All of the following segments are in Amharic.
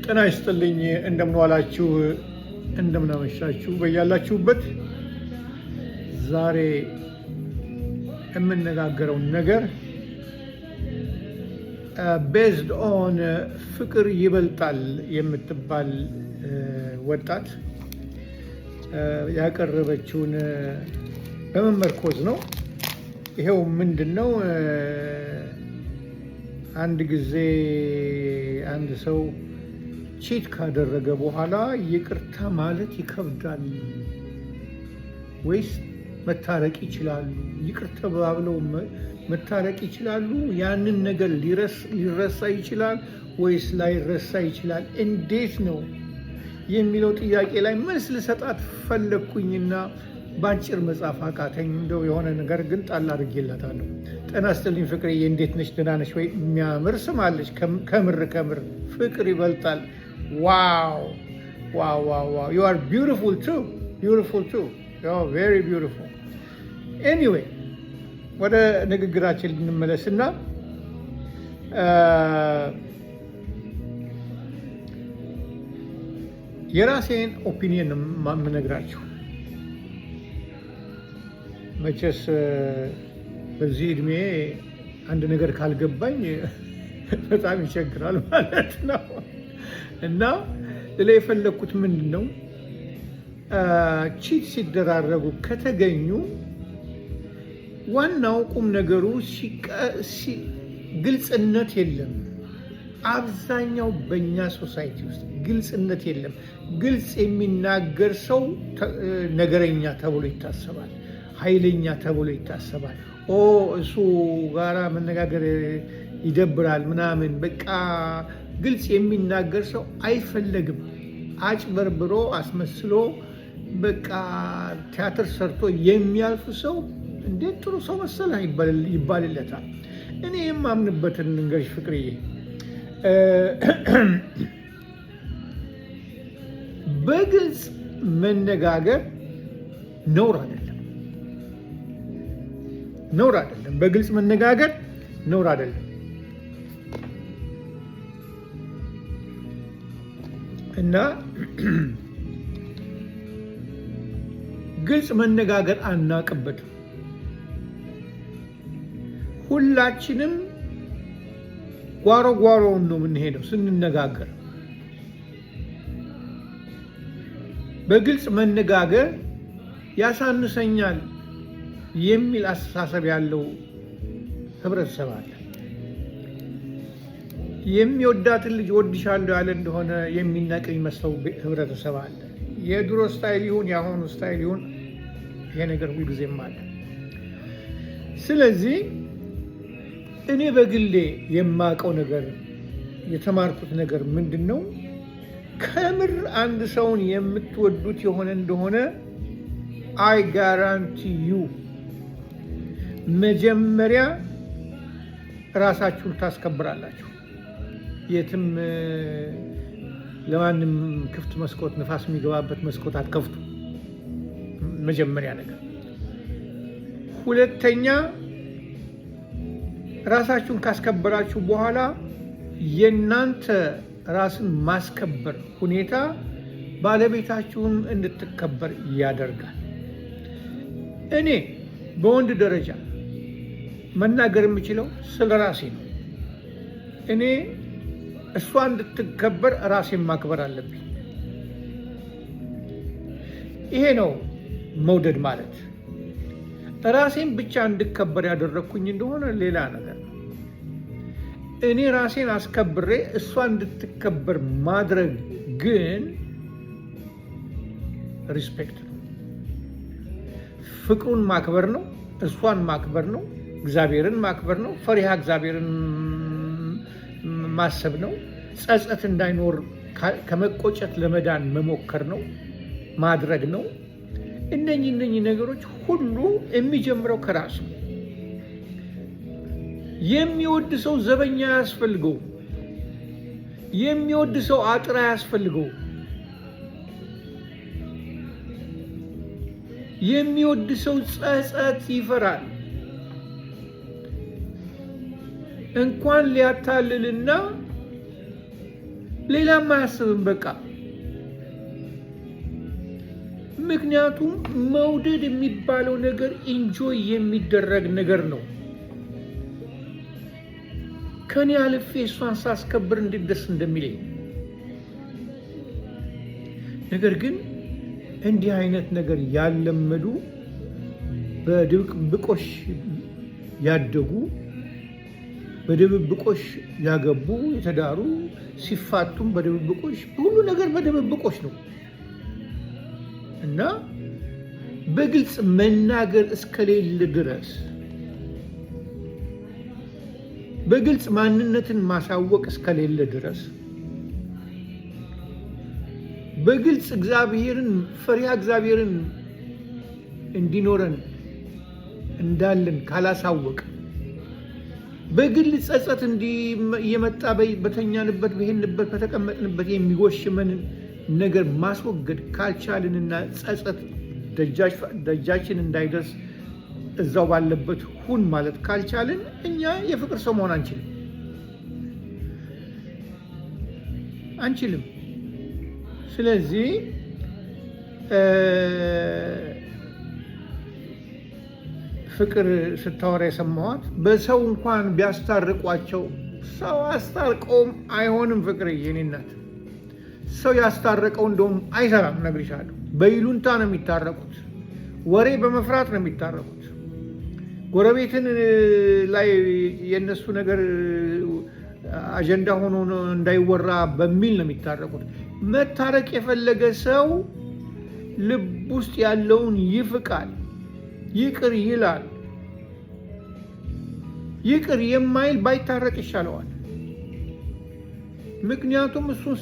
ጤና ይስጥልኝ። እንደምን ዋላችሁ፣ እንደምን አመሻችሁ በያላችሁበት። ዛሬ የምነጋገረው ነገር ቤዝድ ኦን ፍቅር ይበልጣል የምትባል ወጣት ያቀረበችውን በመመርኮዝ ነው። ይሄው ምንድነው? አንድ ጊዜ አንድ ሰው ቺት ካደረገ በኋላ ይቅርታ ማለት ይከብዳል ወይስ መታረቅ ይችላሉ? ይቅርታ ባብለው መታረቅ ይችላሉ? ያንን ነገር ሊረሳ ይችላል ወይስ ላይረሳ ይችላል? እንዴት ነው የሚለው ጥያቄ ላይ መልስ ልሰጣት ፈለግኩኝና በአጭር መጽሐፍ አቃተኝ። እንደው የሆነ ነገር ግን ጣል አድርጌላታለሁ። ጤና ይስጥልኝ ፍቅርዬ፣ እንዴት ነሽ? ደህና ነሽ ወይ? የሚያምር ስም አለች። ከምር ፍቅር ይበልጣል። ዋው ዋው ዋው ዋው! you are beautiful too you are very beautiful. anyway ወደ ንግግራችን ልንመለስና የራሴን ኦፒኒየን የምነግራችሁ። መቼስ በዚህ እድሜ አንድ ነገር ካልገባኝ በጣም ይቸግራል ማለት ነው። እና ሌላ የፈለግኩት ምንድን ነው፣ ቺት ሲደራረጉ ከተገኙ ዋናው ቁም ነገሩ ግልጽነት የለም። አብዛኛው በእኛ ሶሳይቲ ውስጥ ግልጽነት የለም። ግልጽ የሚናገር ሰው ነገረኛ ተብሎ ይታሰባል፣ ኃይለኛ ተብሎ ይታሰባል። እሱ ጋራ መነጋገር ይደብራል ምናምን። በቃ ግልጽ የሚናገር ሰው አይፈለግም። አጭበርብሮ አስመስሎ በቃ ቲያትር ሰርቶ የሚያልፍ ሰው እንዴት ጥሩ ሰው መሰለህ ይባልለታል። እኔ የማምንበትን እንግዲህ ፍቅርዬ፣ በግልጽ መነጋገር ነውር አይደለም። በግልጽ መነጋገር ነውር አይደለም። እና ግልጽ መነጋገር አናቅበትም። ሁላችንም ጓሮውን ነው የምንሄደው ስንነጋገር። በግልጽ መነጋገር ያሳንሰኛል የሚል አስተሳሰብ ያለው ህብረተሰብ አለ። የሚወዳትን ልጅ ወድሻለሁ ያለ እንደሆነ የሚናቅ የሚመስለው ህብረተሰብ አለ። የድሮ ስታይል ይሁን የአሁኑ ስታይል ይሁን ይሄ ነገር ሁልጊዜም አለ። ስለዚህ እኔ በግሌ የማውቀው ነገር የተማርኩት ነገር ምንድን ነው፣ ከምር አንድ ሰውን የምትወዱት የሆነ እንደሆነ አይ ጋራንቲ ዩ መጀመሪያ ራሳችሁን ታስከብራላችሁ። የትም ለማንም ክፍት መስኮት፣ ንፋስ የሚገባበት መስኮት አትከፍቱ። መጀመሪያ ነገር። ሁለተኛ ራሳችሁን ካስከበራችሁ በኋላ የእናንተ ራስን ማስከበር ሁኔታ ባለቤታችሁን እንድትከበር ያደርጋል። እኔ በወንድ ደረጃ መናገር የምችለው ስለ ራሴ ነው። እኔ እሷ እንድትከበር ራሴን ማክበር አለብኝ። ይሄ ነው መውደድ ማለት። ራሴን ብቻ እንድከበር ያደረግኩኝ እንደሆነ ሌላ ነገር ነው። እኔ ራሴን አስከብሬ እሷ እንድትከበር ማድረግ ግን ሪስፔክት ነው፣ ፍቅሩን ማክበር ነው፣ እሷን ማክበር ነው፣ እግዚአብሔርን ማክበር ነው፣ ፈሪሃ እግዚአብሔርን ማሰብ ነው፣ ጸጸት እንዳይኖር ከመቆጨት ለመዳን መሞከር ነው፣ ማድረግ ነው። እነኚህ ነገሮች ሁሉ የሚጀምረው ከራሱ። የሚወድ ሰው ዘበኛ አያስፈልገው። የሚወድ ሰው አጥር አያስፈልገው። የሚወድ ሰው ጸጸት ይፈራል። እንኳን ሊያታልልና ሌላም አያስብም በቃ። ምክንያቱም መውደድ የሚባለው ነገር ኢንጆይ የሚደረግ ነገር ነው። ከኔ አልፌ እሷን ሳስከብር እንዴት ደስ እንደሚለኝ። ነገር ግን እንዲህ አይነት ነገር ያለመዱ በድብብቆሽ ያደጉ በድብብቆሽ ያገቡ የተዳሩ ሲፋቱም በድብብቆሽ ሁሉ ነገር በድብብቆሽ ነው እና በግልጽ መናገር እስከሌለ ድረስ በግልጽ ማንነትን ማሳወቅ እስከሌለ ድረስ በግልጽ እግዚአብሔርን ፈሪሃ እግዚአብሔርን እንዲኖረን እንዳለን ካላሳወቅ በግል ጸጸት እየመጣ በተኛንበት በሄንበት በተቀመጥንበት የሚጎሽመን ነገር ማስወገድ ካልቻልንና ጸጸት ደጃችን እንዳይደርስ እዛው ባለበት ሁን ማለት ካልቻልን እኛ የፍቅር ሰው መሆን አንችልም። ስለዚህ ፍቅር ስታወራ የሰማኋት በሰው እንኳን ቢያስታርቋቸው ሰው አስታርቀውም አይሆንም። ፍቅር የኔ እናት ሰው ያስታረቀው እንደውም አይሰራም። እነግርሻለሁ። በይሉንታ ነው የሚታረቁት። ወሬ በመፍራት ነው የሚታረቁት። ጎረቤትን ላይ የነሱ ነገር አጀንዳ ሆኖ እንዳይወራ በሚል ነው የሚታረቁት። መታረቅ የፈለገ ሰው ልብ ውስጥ ያለውን ይፍቃል፣ ይቅር ይላል። ይቅር የማይል ባይታረቅ ይሻለዋል። ምክንያቱም እሱን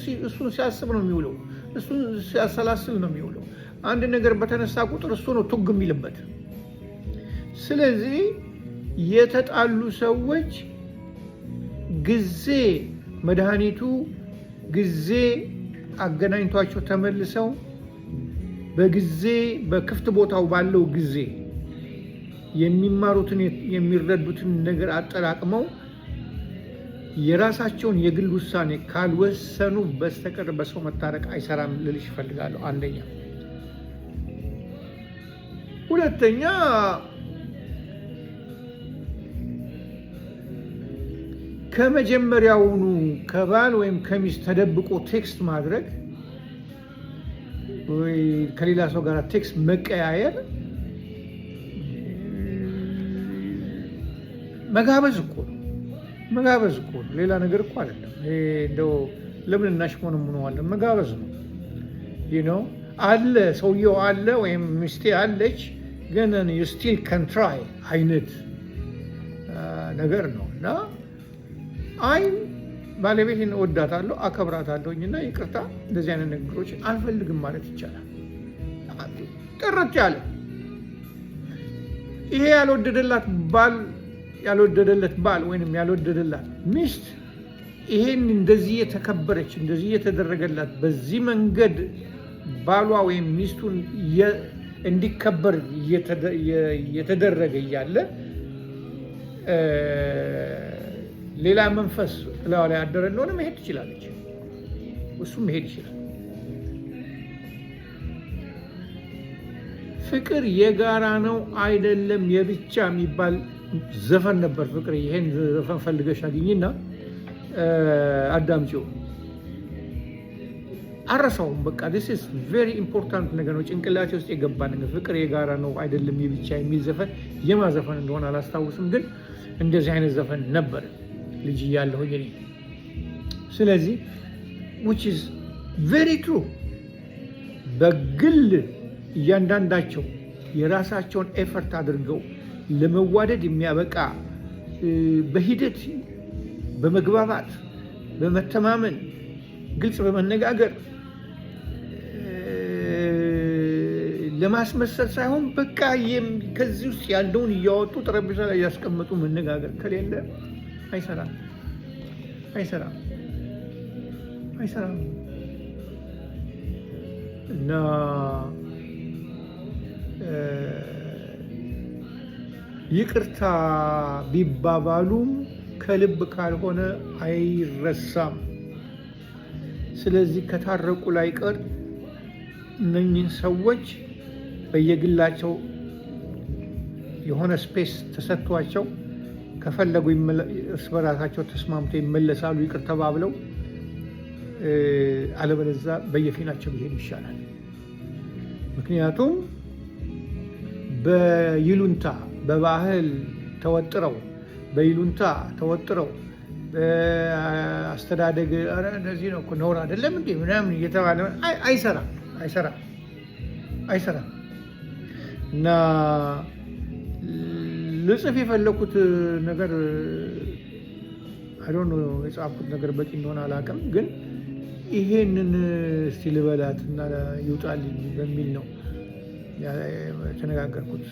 ሲያስብ ነው የሚውለው፣ እሱን ሲያሰላስል ነው የሚውለው። አንድ ነገር በተነሳ ቁጥር እሱ ነው ቱግ የሚልበት። ስለዚህ የተጣሉ ሰዎች ጊዜ መድኃኒቱ ጊዜ አገናኝቷቸው ተመልሰው በጊዜ በክፍት ቦታው ባለው ጊዜ የሚማሩትን የሚረዱትን ነገር አጠራቅመው የራሳቸውን የግል ውሳኔ ካልወሰኑ በስተቀር በሰው መታረቅ አይሰራም ልልሽ እፈልጋለሁ። አንደኛ። ሁለተኛ ከመጀመሪያውኑ ከባል ወይም ከሚስት ተደብቆ ቴክስት ማድረግ ወይ ከሌላ ሰው ጋር ቴክስት መቀያየር መጋበዝ እኮ ነው። ሌላ ነገር እኮ አይደለም። እንደው ለምን እናሽሞነሙነዋለን? መጋበዝ ነው። አለ ሰውየው አለ ወይም ሚስቴ አለች ግን you still can try አይነት ነገር ነው እና አይ ባለቤቴን እወዳታለሁ አከብራታለሁኝ እና ይቅርታ እንደዚህ አይነት ነገሮች አልፈልግም ማለት ይቻላል። ጥርት ያለ ይሄ ያልወደደለት ባል ወይንም ያልወደደላት ሚስት ይሄን እንደዚህ የተከበረች እንደዚህ የተደረገላት በዚህ መንገድ ባሏ ወይም ሚስቱን እንዲከበር የተደረገ እያለ ሌላ መንፈስ ላው ላይ ያደረ እንደሆነ መሄድ ትችላለች። እሱም መሄድ ይችላል። ፍቅር የጋራ ነው አይደለም የብቻ የሚባል ዘፈን ነበር። ፍቅር ይሄን ዘፈን ፈልገሽ አግኝና አዳምጪው። አረሳውም። በቃ this is very important ነገር ነው። ጭንቅላቴ ውስጥ የገባ ነገር ፍቅር የጋራ ነው አይደለም የብቻ የሚል ዘፈን የማዘፈን እንደሆነ አላስታውስም፣ ግን እንደዚህ አይነት ዘፈን ነበር ልጅ እያለሁኝ እኔ። ስለዚህ which is very true በግል እያንዳንዳቸው የራሳቸውን ኤፈርት አድርገው ለመዋደድ የሚያበቃ በሂደት በመግባባት በመተማመን ግልጽ በመነጋገር ለማስመሰል ሳይሆን በቃ ከዚህ ውስጥ ያለውን እያወጡ ጠረጴዛ ላይ ያስቀመጡ መነጋገር ከሌለ አይሰራም። እና ይቅርታ ቢባባሉም ከልብ ካልሆነ አይረሳም። ስለዚህ ከታረቁ ላይ ቀር እነኚህን ሰዎች በየግላቸው የሆነ ስፔስ ተሰጥቷቸው ከፈለጉ እርስ በራሳቸው ተስማምተው ይመለሳሉ ይቅር ተባብለው። አለበለዚያ በየፊናቸው ቢሄዱ ይሻላል። ምክንያቱም በይሉንታ በባህል ተወጥረው በአስተዳደግ እንደዚህ ነው እኮ ነውር አይደለም እንዴ ምናምን እየተባለ አይሰራም። እና ልጽፍ የፈለኩት ነገር አይዶን የጻፍኩት ነገር በቂ እንደሆነ አላውቅም፣ ግን ይሄንን እስቲ ልበላት እና ይውጣልኝ በሚል ነው የተነጋገርኩት።